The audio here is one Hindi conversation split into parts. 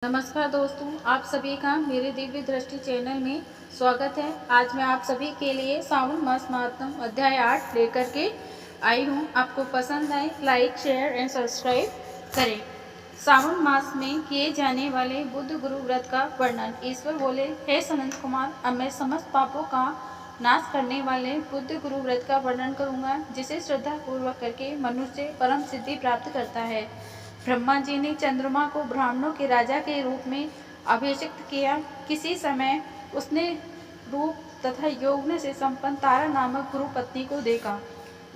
नमस्कार दोस्तों, आप सभी का मेरे दिव्य दृष्टि चैनल में स्वागत है। आज मैं आप सभी के लिए सावन मास महात्म अध्याय 8 लेकर के आई हूँ। आपको पसंद आए लाइक शेयर एंड सब्सक्राइब करें। सावन मास में किए जाने वाले बुद्ध गुरु व्रत का वर्णन। ईश्वर बोले, हे सनंत कुमार, अब मैं समस्त पापों का नाश करने वाले बुद्ध गुरु व्रत का वर्णन करूँगा, जिसे श्रद्धा पूर्वक करके मनुष्य परम सिद्धि प्राप्त करता है। ब्रह्मा जी ने चंद्रमा को ब्राह्मणों के राजा के रूप में अभिषिक्त किया। किसी समय उसने रूप तथा यौवन से संपन्न तारा नामक गुरु पत्नी को देखा।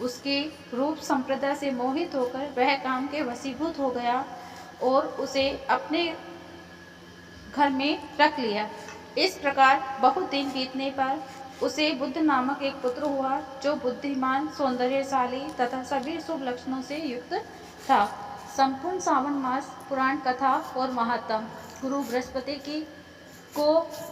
उसके रूप संप्रदा से मोहित होकर वह काम के वशीभूत हो गया और उसे अपने घर में रख लिया। इस प्रकार बहुत दिन बीतने पर उसे बुद्ध नामक एक पुत्र हुआ, जो बुद्धिमान, सौंदर्यशाली तथा सभी शुभ लक्षणों से युक्त था। संपूर्ण सावन मास पुराण कथा और महात्म। गुरु बृहस्पति को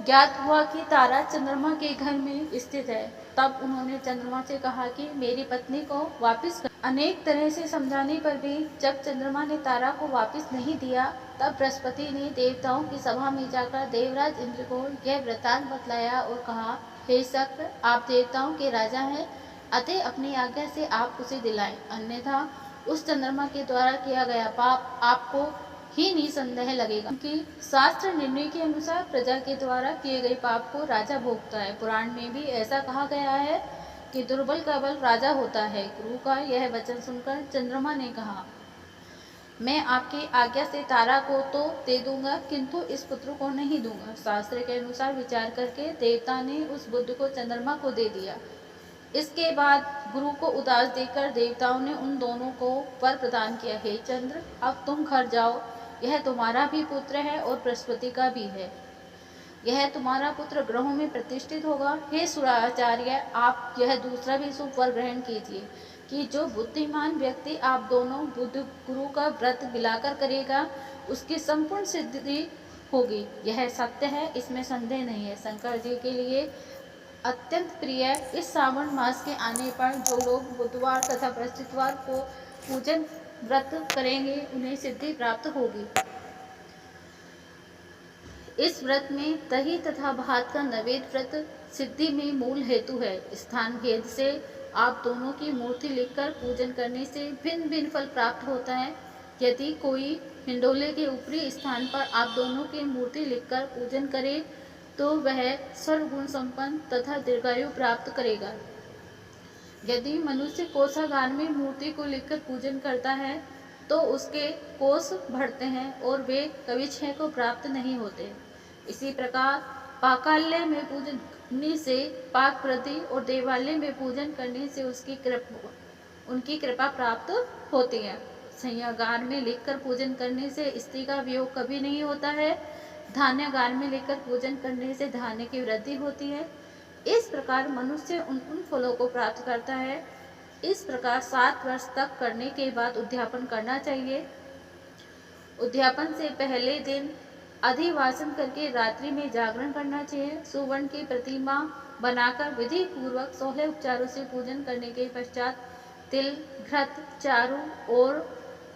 ज्ञात हुआ कि तारा चंद्रमा के घर में स्थित है। तब उन्होंने चंद्रमा से कहा कि मेरी पत्नी को वापस कर। अनेक तरह से समझाने पर भी जब चंद्रमा ने तारा को वापस नहीं दिया, तब बृहस्पति ने देवताओं की सभा में जाकर देवराज इंद्र को यह वृतांत बतलाया और कहा, हे शक्र, आप देवताओं के राजा हैं, अतः अपनी आज्ञा से आप उसे दिलाएं, अन्यथा उस चंद्रमा के द्वारा किया गया पाप आपको ही निसंदेह लगेगा, क्योंकि शास्त्र निर्णय के अनुसार प्रजा के द्वारा किए गए पाप को राजा भोगता है। पुराण में भी ऐसा कहा गया है कि दुर्बल का बल राजा होता है। गुरु का यह वचन सुनकर चंद्रमा ने कहा, मैं आपकी आज्ञा से तारा को तो दे दूंगा, किंतु इस पुत्र को नहीं दूंगा। शास्त्र के अनुसार विचार करके देवता ने उस बुद्ध को चंद्रमा को दे दिया। इसके बाद गुरु को उदास देखकर देवताओं ने उन दोनों को वर प्रदान किया, हे चंद्र, अब तुम घर जाओ, यह तुम्हारा भी पुत्र है और बृहस्पति का भी है। यह तुम्हारा पुत्र ग्रहों में प्रतिष्ठित होगा। हे सुराचार्य, आप यह दूसरा भी शुभ वर ग्रहण कीजिए कि जो बुद्धिमान व्यक्ति आप दोनों बुद्ध गुरु का व्रत मिलाकर करेगा, उसकी संपूर्ण सिद्धि होगी। यह सत्य है, इसमें संदेह नहीं है। शंकर जी के लिए अत्यंत प्रिय इस सावन मास के आने पर जो लोग बुधवार तथा बृहस्पतिवार को पूजन व्रत करेंगे, उन्हें सिद्धि प्राप्त होगी। इस व्रत में दही तथा भात का नैवेद्य व्रत सिद्धि में मूल हेतु है। स्थान भेद से आप दोनों की मूर्ति लिखकर पूजन करने से भिन्न भिन्न फल प्राप्त होता है। यदि कोई हिंडोले के ऊपरी स्थान पर आप दोनों की मूर्ति लिखकर पूजन करे, तो वह सर्वगुण संपन्न तथा दीर्घायु प्राप्त करेगा। यदि मनुष्य कोषागार में मूर्ति को लिखकर पूजन करता है, तो उसके कोष बढ़ते हैं और वे कविछय को प्राप्त नहीं होते। इसी प्रकार पाकाल्य में पूजन करने से पाक वृद्धि और देवालय में पूजन करने से उनकी कृपा प्राप्त होती है। संयागार में लिखकर पूजन करने से स्त्री का वियोग कभी नहीं होता है। धान्यागार में लेकर पूजन करने से धान्य की वृद्धि होती है। इस प्रकार मनुष्य उन फलों को प्राप्त करता है। इस प्रकार 7 वर्ष तक करने के बाद उद्यापन करना चाहिए। उद्यापन से पहले दिन अधिवासन करके रात्रि में जागरण करना चाहिए। सुवर्ण की प्रतिमा बनाकर विधि पूर्वक 16 उपचारों से पूजन करने के पश्चात तिल, घृत, चारु और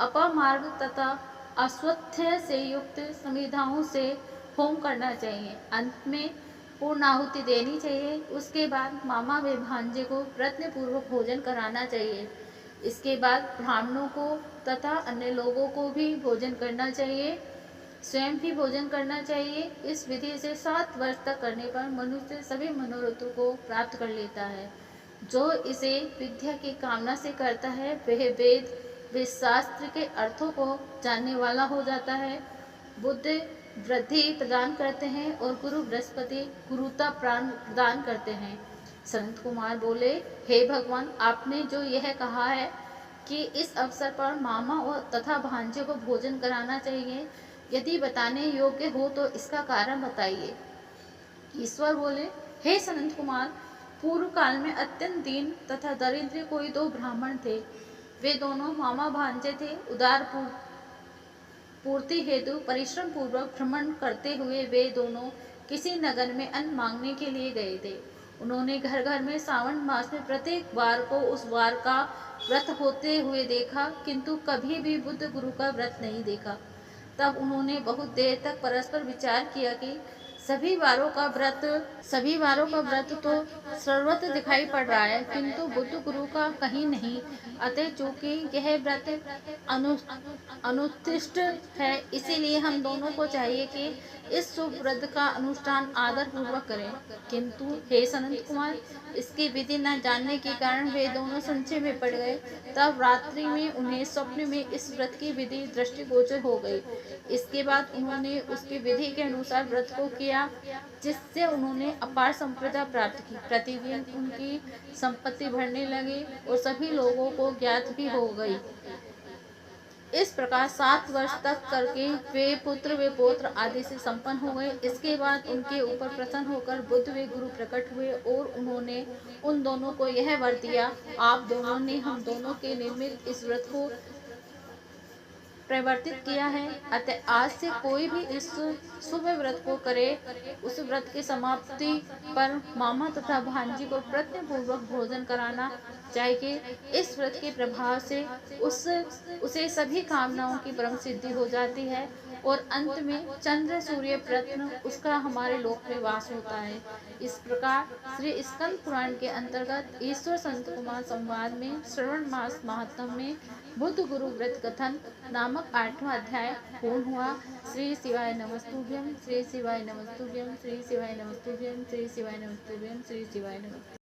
अपामार्ग तथा अश्वत्थ से युक्त समिधाओं से होम करना चाहिए। अंत में पूर्णाहुति देनी चाहिए। उसके बाद मामा व भांजे को प्रयत्न पूर्वक भोजन कराना चाहिए। इसके बाद ब्राह्मणों को तथा अन्य लोगों को भी भोजन करना चाहिए, स्वयं भी भोजन करना चाहिए। इस विधि से 7 वर्ष तक करने पर मनुष्य सभी मनोरथों को प्राप्त कर लेता है। जो इसे विद्या की कामना से करता है, वह वेद शास्त्र के अर्थों को जानने वाला हो जाता है। बुद्ध वृद्धि प्रदान करते हैं और गुरु बृहस्पति गुरुता प्रदान करते हैं। संत कुमार बोले, हे भगवान, आपने जो यह कहा है कि इस अवसर पर मामा और तथा भांजे को भोजन कराना चाहिए, यदि बताने योग्य हो तो इसका कारण बताइए। ईश्वर बोले, हे सनंत कुमार, पूर्व काल में अत्यंत दीन तथा दरिद्र कोई 2 ब्राह्मण थे। वे दोनों मामा भांजे थे। उदार पूर्ति हेतु परिश्रम पूर्वक भ्रमण करते हुए वे दोनों किसी नगर में अन्न मांगने के लिए गए थे। उन्होंने घर घर में सावन मास में प्रत्येक वार को उस वार का व्रत होते हुए देखा, किंतु कभी भी बुद्ध गुरु का व्रत नहीं देखा। तब उन्होंने बहुत देर तक परस्पर विचार किया कि सभी वारों का व्रत तो सर्वत्र दिखाई पड़ रहा है, किंतु बुद्ध गुरु का कहीं नहीं। अतः चूंकि यह व्रत अनु अनुत्कृष्ट है, इसीलिए हम दोनों को चाहिए कि इस शुभ व्रत का अनुष्ठान आदर पूर्वक करें। किंतु हे सनत कुमार, इसकी विधि न जानने के कारण वे दोनों संशय में पड़ गए। तब रात्रि में उन्हें स्वप्न में इस व्रत की विधि दृष्टिगोचर हो गई। इसके बाद उन्होंने उसकी विधि के अनुसार व्रत को किया, जिससे उन्होंने अपार संपदा प्राप्त की। प्रतिदिन उनकी संपत्ति बढ़ने लगी और सभी लोगों को ज्ञात भी हो गई। इस प्रकार 7 वर्ष तक करके वे पौत्र आदि से संपन्न हो गए। इसके बाद उनके ऊपर प्रसन्न होकर बुद्ध वे गुरु प्रकट हुए और उन्होंने उन दोनों को यह वर दिया, आप दोनों ने हम दोनों के निमित्त इस व्रत को प्रवर्तित किया है। अतः आज से कोई भी इस शुभ व्रत को करे, उस व्रत की समाप्ति पर मामा तथा भांजी को प्रत्यपूर्वक भोजन कराना चाहिए। इस व्रत के प्रभाव से उसे सभी कामनाओं की परम सिद्धि हो जाती है और अंत में चंद्र सूर्य प्रत्न उसका हमारे लोक में वास होता है। इस प्रकार श्री स्कंद पुराण के अंतर्गत ईश्वर संत कुमार संवाद में श्रवण मास महात्म में बुद्ध गुरु व्रत कथन नामक 8वां अध्याय पूर्ण हुआ। श्री शिवाय नमस्तुभ्यम, श्री शिवाय नमस्तुभ्यम, श्री शिवाय नमस्तुभ्यम, श्री शिवाय नमस्तुभ्यम, श्री शिवाय नमस्तुभ्यम।